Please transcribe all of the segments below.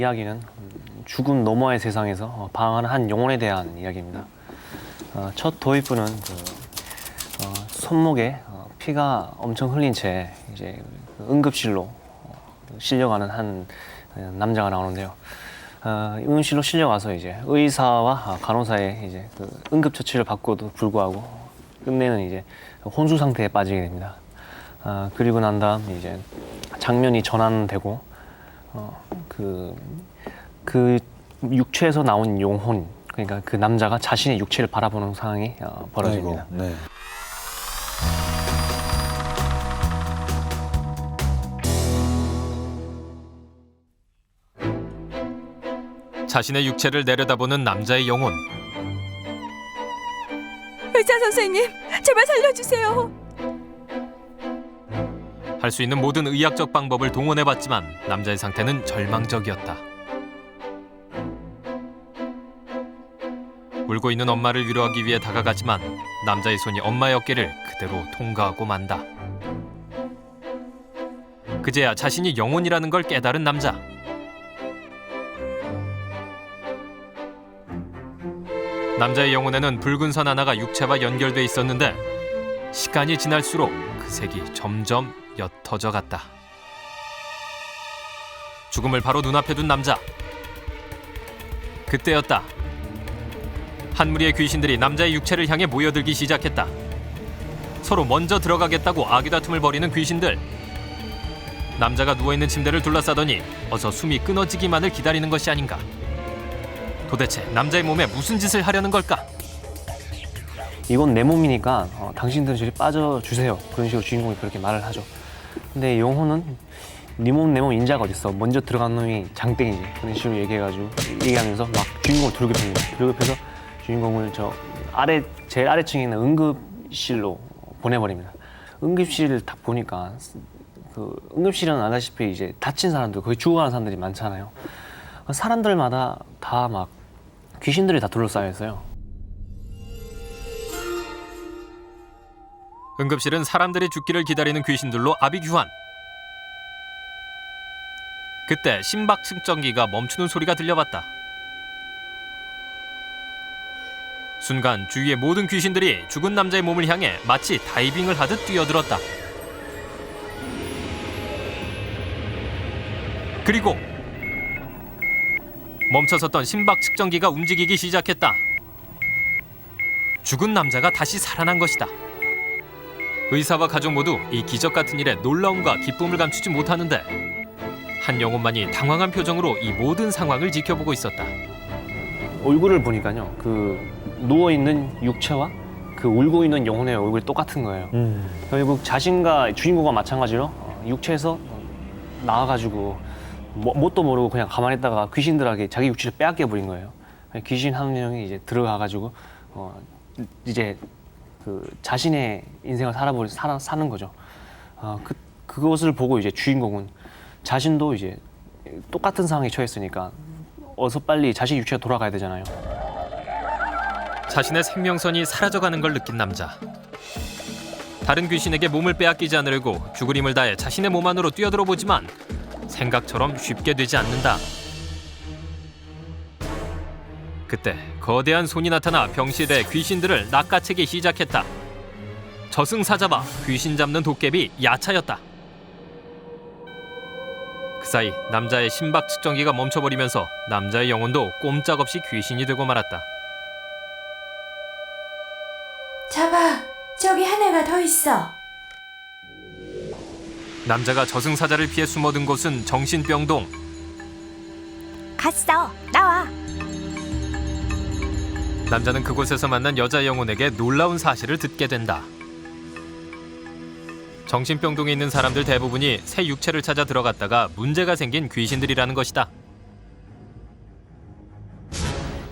이야기는 죽음 너머의 세상에서 방황하는 한 영혼에 대한 이야기입니다. 첫 도입부는 손목에 피가 엄청 흘린 채 이제 응급실로 실려가는 한 남자가 나오는데요. 응급실로 실려가서 이제 의사와 간호사의 이제 응급처치를 받고도 불구하고 끝내는 이제 혼수 상태에 빠지게 됩니다. 그리고 난 다음 이제 장면이 전환되고 그 육체에서 나온 영혼, 그러니까 그 남자가 자신의 육체를 바라보는 상황이 벌어집니다. 아이고, 네. 자신의 육체를 내려다보는 남자의 영혼. 의사 선생님, 제발 살려주세요. 할 수 있는 모든 의학적 방법을 동원해봤지만 남자의 상태는 절망적이었다. 울고 있는 엄마를 위로하기 위해 다가가지만 남자의 손이 엄마의 어깨를 그대로 통과하고 만다. 그제야 자신이 영혼이라는 걸 깨달은 남자. 남자의 영혼에는 붉은 선 하나가 육체와 연결돼 있었는데 시간이 지날수록 그 색이 점점 옅어져 갔다. 죽음을 바로 눈앞에 둔 남자. 그때였다. 한 무리의 귀신들이 남자의 육체를 향해 모여들기 시작했다. 서로 먼저 들어가겠다고 아귀다툼을 벌이는 귀신들. 남자가 누워있는 침대를 둘러싸더니 어서 숨이 끊어지기만을 기다리는 것이 아닌가. 도대체 남자의 몸에 무슨 짓을 하려는 걸까? 이건 내 몸이니까 당신들은 저리 빠져주세요. 그런 식으로 주인공이 그렇게 말을 하죠. 근데 영혼은 네 몸 내 몸 인자가 어딨어. 먼저 들어간 놈이 장땡이지. 그런 식으로 얘기하면서 막 주인공을 돌격합니다. 돌격해서 주인공을 제일 아래층에 있는 응급실로 보내버립니다. 응급실을 딱 보니까 응급실은 알다시피 이제 다친 사람들, 거의 죽어가는 사람들이 많잖아요. 사람들마다 다 막 귀신들이 다 둘러싸여 있어요. 응급실은 사람들이 죽기를 기다리는 귀신들로 아비규환. 그때 심박 측정기가 멈추는 소리가 들려왔다. 순간 주위의 모든 귀신들이 죽은 남자의 몸을 향해 마치 다이빙을 하듯 뛰어들었다. 그리고 멈춰섰던 심박 측정기가 움직이기 시작했다. 죽은 남자가 다시 살아난 것이다. 의사와 가족 모두 이 기적 같은 일에 놀라움과 기쁨을 감추지 못하는데 한 영혼만이 당황한 표정으로 이 모든 상황을 지켜보고 있었다. 얼굴을 보니까요, 누워있는 육체와 울고 있는 영혼의 얼굴이 똑같은 거예요. 결국 자신과 주인공과 마찬가지로 육체에서 나와가지고 뭣도 모르고 그냥 가만히 있다가 귀신들에게 자기 육체를 빼앗겨 버린 거예요. 귀신 한 명이 이제 들어가가지고 이제 자신의 인생을 사는 거죠. 그것을 보고 이제 주인공은 자신도 이제 똑같은 상황에 처했으니까 어서 빨리 자신 육체가 돌아가야 되잖아요. 자신의 생명선이 사라져가는 걸 느낀 남자. 다른 귀신에게 몸을 빼앗기지 않으려고 죽을 힘을 다해 자신의 몸 안으로 뛰어들어 보지만 생각처럼 쉽게 되지 않는다. 그때 거대한 손이 나타나 병실에 귀신들을 낚아채기 시작했다. 저승사자와 귀신 잡는 도깨비 야차였다. 그 사이 남자의 심박 측정기가 멈춰버리면서 남자의 영혼도 꼼짝없이 귀신이 되고 말았다. 잡아, 저기 한 애가 더 있어. 남자가 저승사자를 피해 숨어든 곳은 정신병동. 갔어, 나와. 남자는 그곳에서 만난 여자 영혼에게 놀라운 사실을 듣게 된다. 정신병동에 있는 사람들 대부분이 새 육체를 찾아 들어갔다가 문제가 생긴 귀신들이라는 것이다.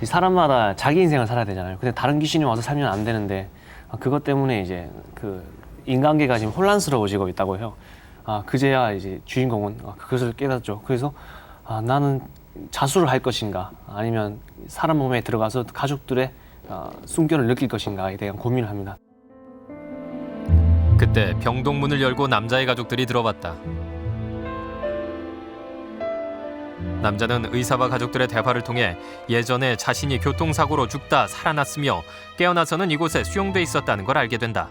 사람마다 자기 인생을 살아야 되잖아요. 근데 다른 귀신이 와서 살면 안 되는데 그것 때문에 이제 인간계가 지금 혼란스러워지고 있다고 해요. 그제야 이제 주인공은 그것을 깨닫죠. 그래서 나는 자수를 할 것인가 아니면 사람 몸에 들어가서 가족들의 순결을 느낄 것인가에 대한 고민을 합니다. 그때 병동 문을 열고 남자의 가족들이 들어왔다. 남자는 의사와 가족들의 대화를 통해 예전에 자신이 교통사고로 죽다 살아났으며 깨어나서는 이곳에 수용돼 있었다는 걸 알게 된다.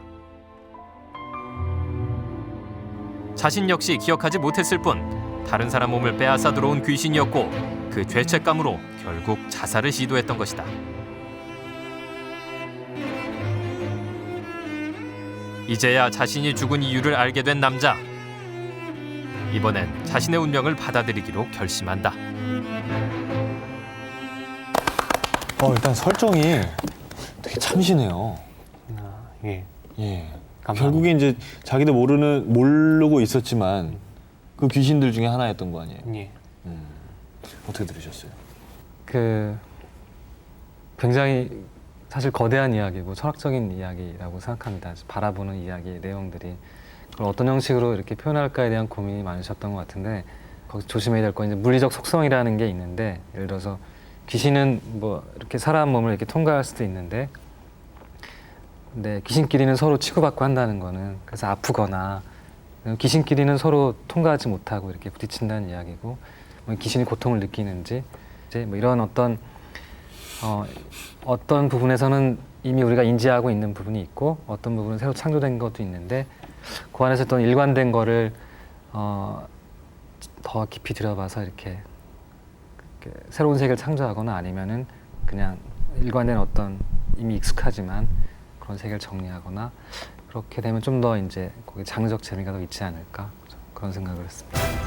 자신 역시 기억하지 못했을 뿐 다른 사람 몸을 빼앗아 들어온 귀신이었고 그 죄책감으로 결국 자살을 시도했던 것이다. 이제야 자신이 죽은 이유를 알게 된 남자. 이번엔 자신의 운명을 받아들이기로 결심한다. 일단 설정이 되게 참신해요. 예. 예. 감사합니다. 결국에 이제 자기도 모르고 있었지만 그 귀신들 중에 하나였던 거 아니에요? 예. 어떻게 들으셨어요? 그 굉장히 사실 거대한 이야기고 철학적인 이야기라고 생각합니다. 바라보는 이야기 내용들이 그걸 어떤 형식으로 이렇게 표현할까에 대한 고민이 많으셨던 것 같은데 거기서 조심해야 될 건 이제 물리적 속성이라는 게 있는데 예를 들어서 귀신은 뭐 이렇게 사람 몸을 이렇게 통과할 수도 있는데 근데 귀신끼리는 서로 치고받고 한다는 거는 그래서 아프거나 귀신끼리는 서로 통과하지 못하고 이렇게 부딪힌다는 이야기고 뭐 귀신이 고통을 느끼는지 이제 뭐 이런 어떤 부분에서는 이미 우리가 인지하고 있는 부분이 있고 어떤 부분은 새로 창조된 것도 있는데 그 안에서 어떤 일관된 거를 더 깊이 들여봐서 이렇게 새로운 세계를 창조하거나 아니면은 그냥 일관된 어떤 이미 익숙하지만 그런 세계를 정리하거나 그렇게 되면 좀 더 이제 거기 장르적 재미가 더 있지 않을까 그런 생각을 했습니다.